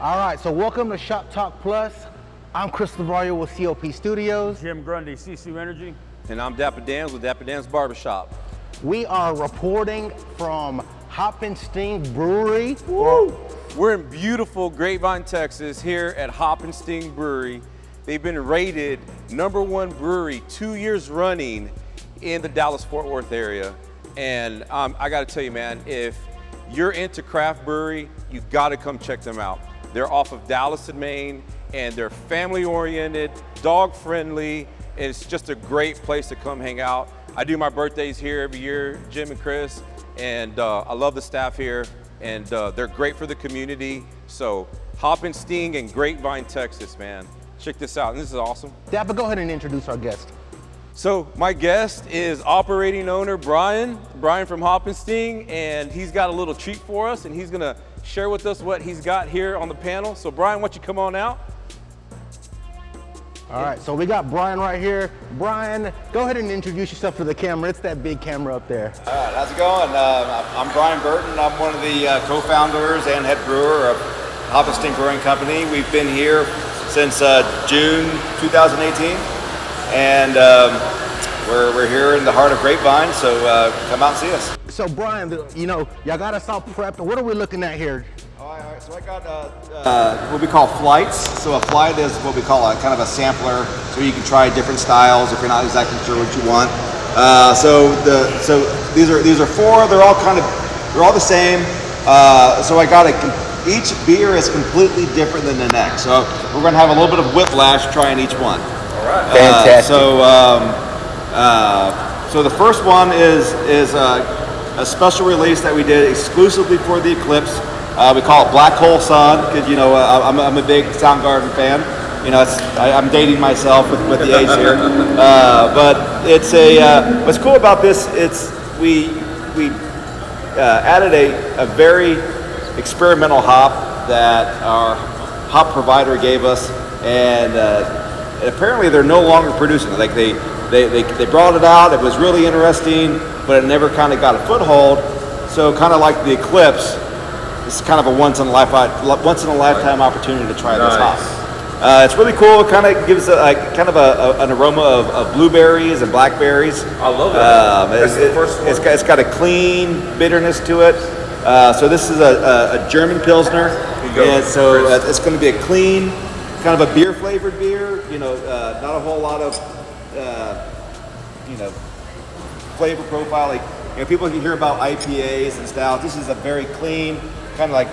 All right, so welcome to Shop Talk Plus. I'm Chris Lavario with COP Studios. Jim Grundy, Sisu Energy. And I'm Dapper Dan's with Dapper Dan's Barbershop. We are reporting from Hoppenstein Brewery. Woo! We're in beautiful Grapevine, Texas, here at Hoppenstein Brewery. They've been rated #1 brewery 2 years running in the Dallas-Fort Worth area. And I gotta tell you, man, if you're into craft brewery, you gotta come check them out. They're off of Dallas and Maine, and they're family-oriented, dog-friendly, and it's just a great place to come hang out. I do my birthdays here every year, Jim and Chris, and I love the staff here, and they're great for the community. So Hoppenstein in Grapevine, Texas, man. Check this out, and this is awesome. Dapper, go ahead and introduce our guest. So my guest is operating owner Brian from Hoppenstein, and he's got a little treat for us, and he's gonna share with us what he's got here on the panel. So Brian, why don't you come on out? All right, so we got Brian right here. Brian, go ahead and introduce yourself to the camera. It's that big camera up there. All right, how's it going? I'm Brian Burton. I'm one of the co-founders and head brewer of Hoppenstein Brewing Company. We've been here since June 2018, and we're here in the heart of Grapevine, so come out and see us. So Brian, you know, y'all got us all prepped. What are we looking at here? All right, so I got what we call flights. So a flight is what we call a kind of a sampler, so you can try different styles if you're not exactly sure what you want. So these are four. They're all the same. So I got each beer is completely different than the next. So we're going to have a little bit of whiplash trying each one. All right. Fantastic. So the first one is a special release that we did exclusively for the Eclipse. We call it Black Hole Sun because, you know, I'm a big Soundgarden fan. You know, I'm dating myself with the age here. But it's what's cool about this, we added a very experimental hop that our hop provider gave us, and apparently they're no longer producing it. Like they brought it out, it was really interesting, but it never kind of got a foothold. So kind of like the Eclipse, it's kind of a once in a lifetime opportunity to try this hop. It's really cool. It kind of gives an aroma of blueberries and blackberries. I love it. It's got a clean bitterness to it. So this is a German Pilsner, and so it's going to be a clean, kind of a beer flavored beer. You know, not a whole lot of flavor profile. Like, you know, people can hear about IPAs and stouts. This is a very clean, kind of like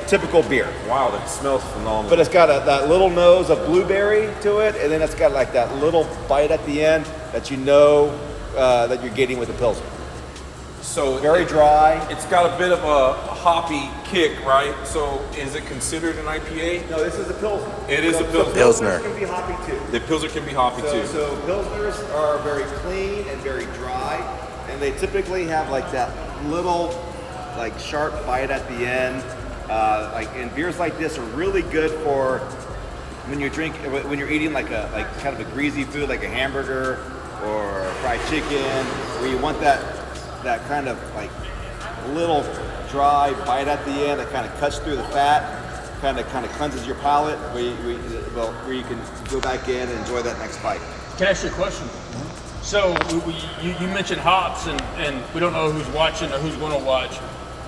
typical beer. Wow, that smells phenomenal. But it's got that little nose of blueberry to it, and then it's got like that little bite at the end that you know that you're getting with the Pilsner. So very dry. It's got a bit of a hoppy kick, right? So is it considered an IPA? No, this is a Pilsner. It is a Pilsner. Pilsners can be hoppy too. The Pilsner can be hoppy too. So Pilsners are very clean and very dry, and they typically have like that little, like sharp bite at the end. And beers like this are really good for when you're eating like kind of a greasy food, like a hamburger or fried chicken, where you want that kind of like little dry bite at the end that kind of cuts through the fat, kind of cleanses your palate, where you can go back in and enjoy that next bite. Can I ask you a question? So you mentioned hops, and we don't know who's watching or who's going to watch.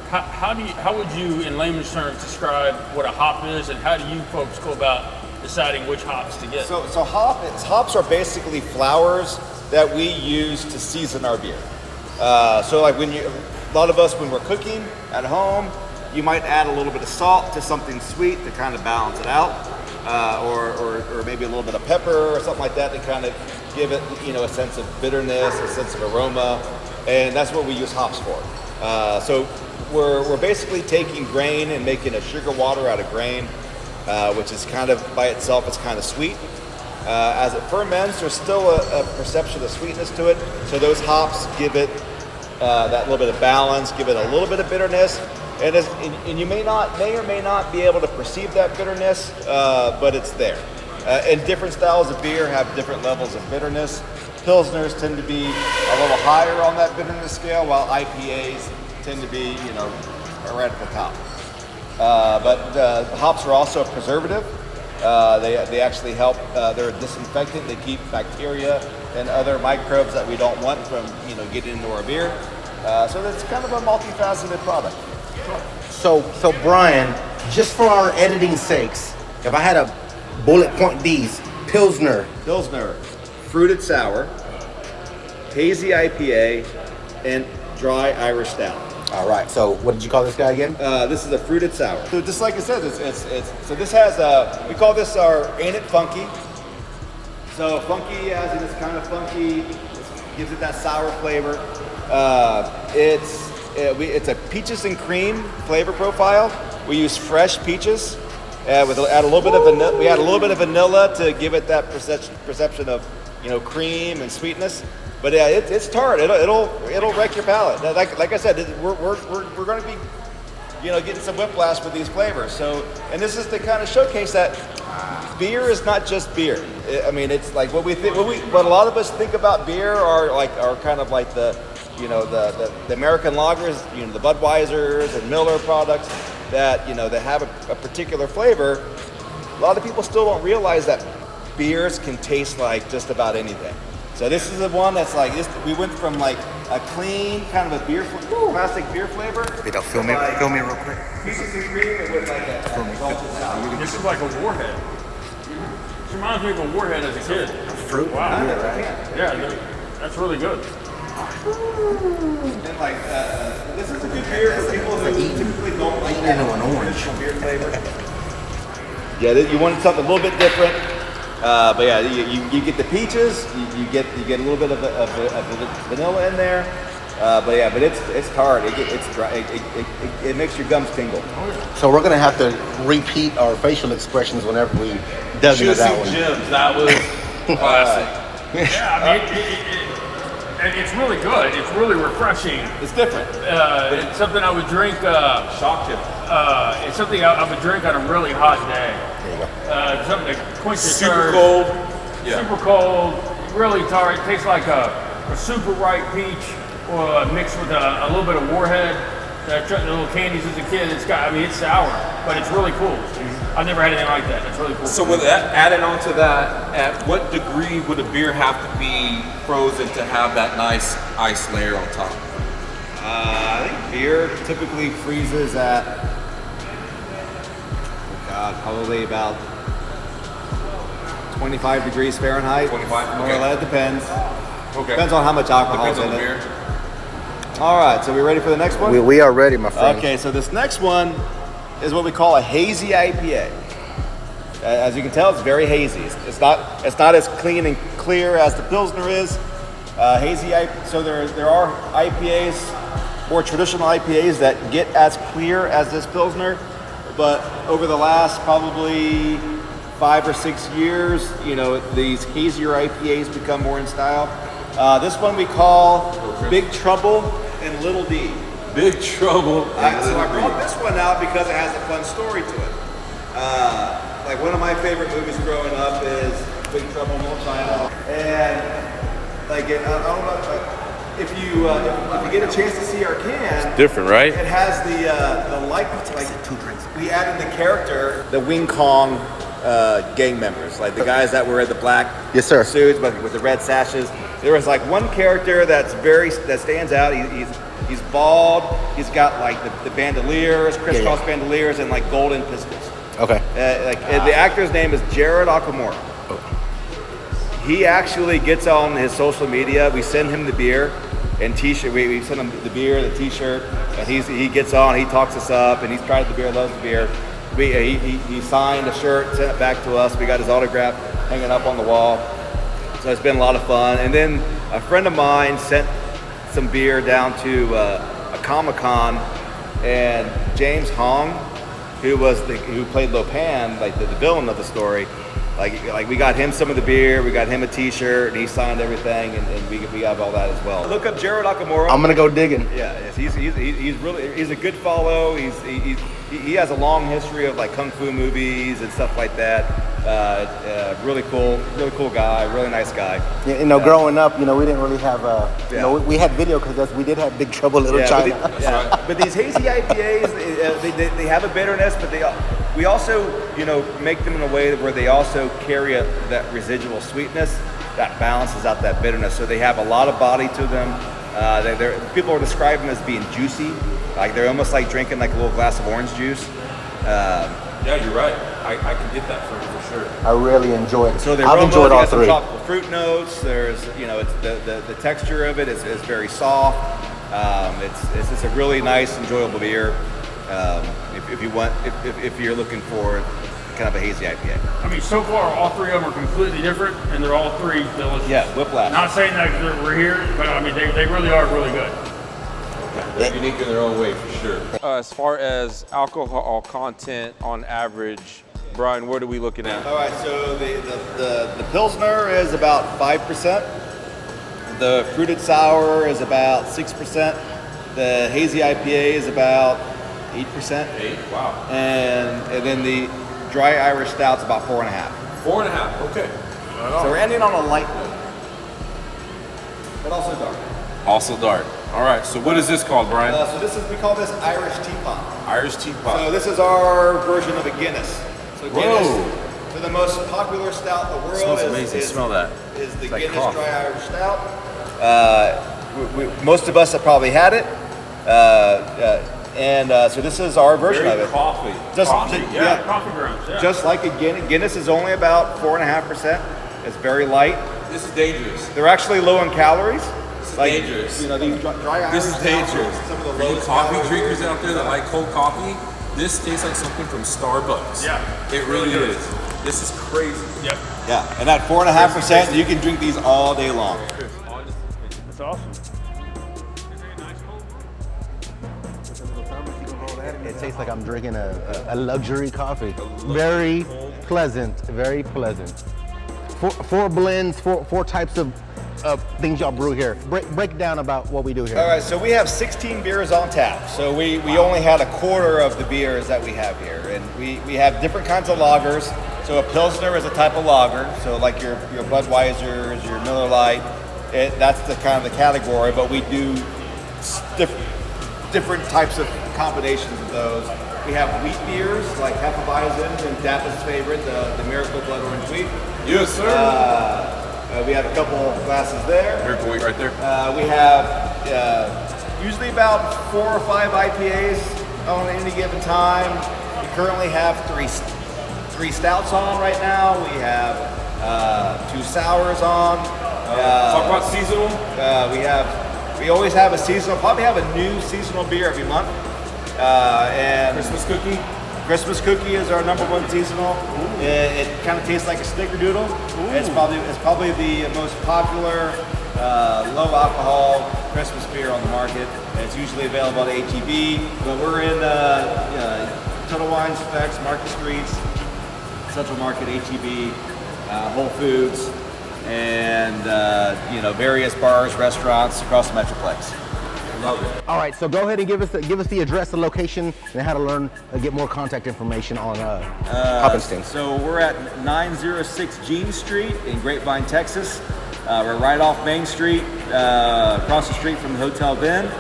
How would you, in layman's terms, describe what a hop is, and how do you folks go about deciding which hops to get? So hops are basically flowers that we use to season our beer. So like a lot of us, when we're cooking at home, you might add a little bit of salt to something sweet to kind of balance it out, or maybe a little bit of pepper or something like that to kind of give it, you know, a sense of bitterness, a sense of aroma, and that's what we use hops for. So we're basically taking grain and making a sugar water out of grain, which is kind of by itself, it's kind of sweet. As it ferments, there's still a perception of sweetness to it. So those hops give it that little bit of balance, give it a little bit of bitterness. And you may or may not be able to perceive that bitterness, but it's there. And different styles of beer have different levels of bitterness. Pilsners tend to be a little higher on that bitterness scale, while IPAs tend to be, right at the top. But hops are also a preservative. They actually help. They're a disinfectant. They keep bacteria and other microbes that we don't want from getting into our beer. So it's kind of a multifaceted product. So Brian, just for our editing sakes, if I had a bullet point these, Pilsner, Fruited sour, hazy IPA, and dry Irish stout. All right, so what did you call this guy again? This is a fruited sour. So just like I said, so this has we call this our Ain't It Funky. So funky as in it's kind of funky, gives it that sour flavor. It's a peaches and cream flavor profile. We use fresh peaches. Add a little bit of vanilla. We add a little bit of vanilla to give it that perception of cream and sweetness. But yeah, it's tart. It'll wreck your palate. Like I said, we're going to be getting some whiplash with these flavors. So, and this is to kind of showcase that beer is not just beer. I mean, it's like what a lot of us think about beer are kind of like the American lagers, the Budweisers and Miller products that that have a particular flavor. A lot of people still don't realize that beers can taste like just about anything. So this is the one that's like this. We went from like a clean kind of a classic beer flavor. Film me real quick. Pieces of cream with like a salted sour. This is like a warhead. This reminds me of a warhead as a kid. Fruit. Wow. Right? Yeah, that's really good. And like this is a good beer for people who typically don't like Eating into an orange. beer flavor. Yeah, you wanted something a little bit different. But yeah, you get the peaches, you get a little bit of vanilla in there. But it's tart. It's dry. It makes your gums tingle. So we're gonna have to repeat our facial expressions whenever we dug into that one. Gems, that was classic. Yeah, I mean, it's really good. It's really refreshing. It's different. It's something I would drink. Shocked you. It's something I would drink on a really hot day. There you go. Something to quench your Super thirst. cold. Yeah. Super cold, really tart. It tastes like a super ripe peach mixed with a little bit of warhead. The little candies as a kid. It's sour, but it's really cool. I've never had anything like that. It's really cool. So with that, adding on to that, at what degree would a beer have to be frozen to have that nice ice layer on top? I think beer typically freezes at probably about 25 degrees Fahrenheit. 25? More Okay. or less. Depends. Okay. Depends on how much alcohol is Depends in on the it. beer. All right, so we ready for the next one? We are ready, my friend. Okay, so this next one is what we call a hazy IPA. As you can tell, it's very hazy. It's not as clean and clear as the Pilsner is. So there are IPAs, more traditional IPAs that get as clear as this Pilsner, but over the last probably 5 or 6 years, these hazier IPAs become more in style. This one we call Big Trouble in Little D. Big Trouble. So I brought this one out because it has a fun story to it. Like one of my favorite movies growing up is Big Trouble in Little China, and like I don't know if you get a chance to see our can. Different, right? It has the like 2 drinks. we added the character, the Wing Kong gang members, like the guys that wear the black Yes, sir. suits but with the red sashes. There was like one character that stands out. He's bald. He's got like the bandoliers, crisscross bandoliers, and like golden pistols. Okay. The actor's name is Jared Okamura. He actually gets on his social media. We send him the beer and t-shirt. We send him the beer, the t-shirt, and he gets on. He talks us up, and he's tried the beer, loves the beer. He signed a shirt, sent it back to us. We got his autograph hanging up on the wall. So it's been a lot of fun. And then a friend of mine sent some beer down to a Comic-Con, and James Hong, who played Lopan, like the villain of the story, like we got him some of the beer, we got him a t-shirt, and he signed everything, and we have all that as well. Look up Jared Okamura. I'm gonna go digging. Yeah, yes, he's a good follow. he has a long history of like kung fu movies and stuff like that. Really cool guy, really nice guy. Yeah, growing up, we didn't really have, we had video because we did have Big Trouble in Little China. But these hazy IPAs, they have a bitterness, but we also, make them in a way where they also carry that residual sweetness that balances out that bitterness. So they have a lot of body to them. People are describing them as being juicy, like they're almost like drinking like a little glass of orange juice. Yeah, you're right. I can get that for sure. I really enjoyed it. So I've enjoyed all three. Tropical fruit notes. There's, it's the texture of it is very soft. It's just a really nice, enjoyable beer. If you're looking for kind of a hazy IPA. I mean, so far all three of them are completely different, and they're all three delicious. Yeah, whiplash. Not saying that we're here, but I mean they really are really good. They're unique in their own way, for sure. As far as alcohol content on average, Brian, what are we looking at? All right, so the Pilsner is about 5%. The fruited sour is about 6%. The hazy IPA is about 8%. 8, wow. And then the dry Irish Stout's about 4.5. 4.5, okay. So we're ending on a light note, but also dark. Also dark. All right, so what is this called, Brian? We call this Irish Teapot. Irish Teapot. So this is our version of a Guinness. So Guinness, Whoa. so the most popular stout in the world Smells amazing. Smell that. is the It's like Guinness coffee. Dry Irish Stout. Most of us have probably had it. So this is our version Very of it. coffee. Coffee grounds. Yeah. Just like a Guinness. Guinness is only about 4.5%. It's very light. This is dangerous. They're actually low in calories. This is dangerous. These dry Irish This is stouts dangerous. are some of the For you lowest coffee calories. drinkers out there that like cold coffee, this tastes like something from Starbucks. Yeah. It really is. This is crazy. Yep. Yeah, and at 4.5%, you can drink these all day long. That's awesome. It tastes like I'm drinking a luxury coffee. Very pleasant, very pleasant. Four blends, four types of things y'all brew here. Break down about what we do here. All right, so we have 16 beers on tap. So we only had a quarter of the beers that we have here. And we have different kinds of lagers. So a Pilsner is a type of lager. So like your Budweisers, your Miller Lite, that's the kind of the category. But we do different types of combinations of those. We have wheat beers like Hefeweizen and Dapa's favorite, the Miracle Blood Orange Wheat. Yes, sir. We have a couple glasses there. Miracle Wheat right there. We have usually about 4 or 5 IPAs on any given time. We currently have three stouts on right now. We have 2 sours on. Talk about seasonal. We always have a seasonal. Probably have a new seasonal beer every month. And Christmas cookie. Christmas cookie is our #1 seasonal. It kind of tastes like a snickerdoodle. It's probably the most popular low alcohol Christmas beer on the market. It's usually available at HEB, but we're in Total Wine Specs, Market Streets, Central Market, HEB, Whole Foods, and various bars, restaurants across the Metroplex. All right, so go ahead and give us the address, the location, and how to learn, get more contact information on Hoppenstein's. So we're at 906 Jean Street in Grapevine, Texas. We're right off Main Street, across the street from the Hotel Vin.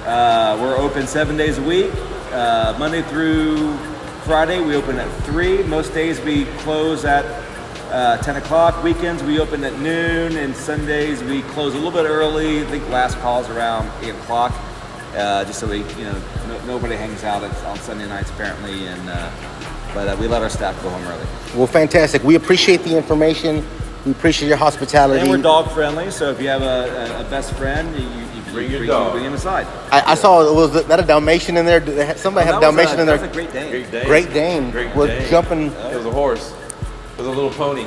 We're open 7 days a week. Monday through Friday, we open at 3. Most days we close at 10 o'clock. Weekends we open at noon, and Sundays we close a little bit early. I think last call is around 8 o'clock, just so nobody hangs out on Sunday nights apparently, but we let our staff go home early. Well, fantastic. We appreciate the information. We appreciate your hospitality. And we're dog friendly, so if you have a best friend, you Bring your dog. Bring him aside. I saw, was that a Dalmatian in there? Somebody had a Dalmatian in there. That was a Great Dane. Great Dane. Great Was Dane. jumping. It was a horse. It was a little pony.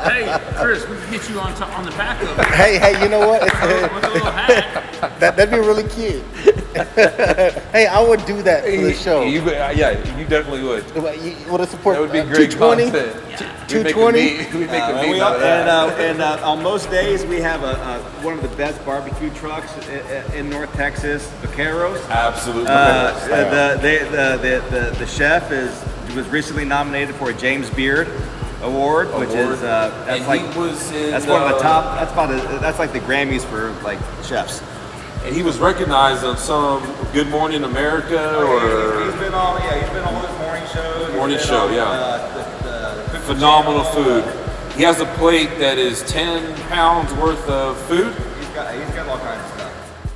Hey, Chris, we can get you on the back of it Hey, you know what? with a little hat. That'd be really cute. Hey, I would do that for the show. You definitely would. You want to support? That would be great 220? content. 220? We make a meat out of that. On most days, we have one of the best barbecue trucks in North Texas, Vaqueros. Absolutely. The chef was recently nominated for a James Beard Award, which is that's one of the top. That's like the Grammys for like chefs. And he was recognized on some Good Morning America He's been on his morning shows. Morning He's been show, on, yeah. the Phenomenal food. He has a plate that is 10 pounds worth of food. He's got all kinds of stuff.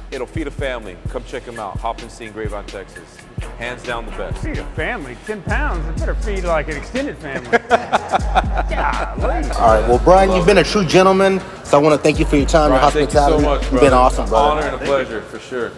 It'll feed a family. Come check him out. Hop and Sting, Grapevine, Texas. Hands down the best. Feed a family, 10 pounds. It better feed like an extended family. Golly. All right. Well, Brian, you've been a true gentleman, so I want to thank you for your time and Brian, thank you so hospitality. much, You've brother. been awesome, brother. Honor and a pleasure, for sure.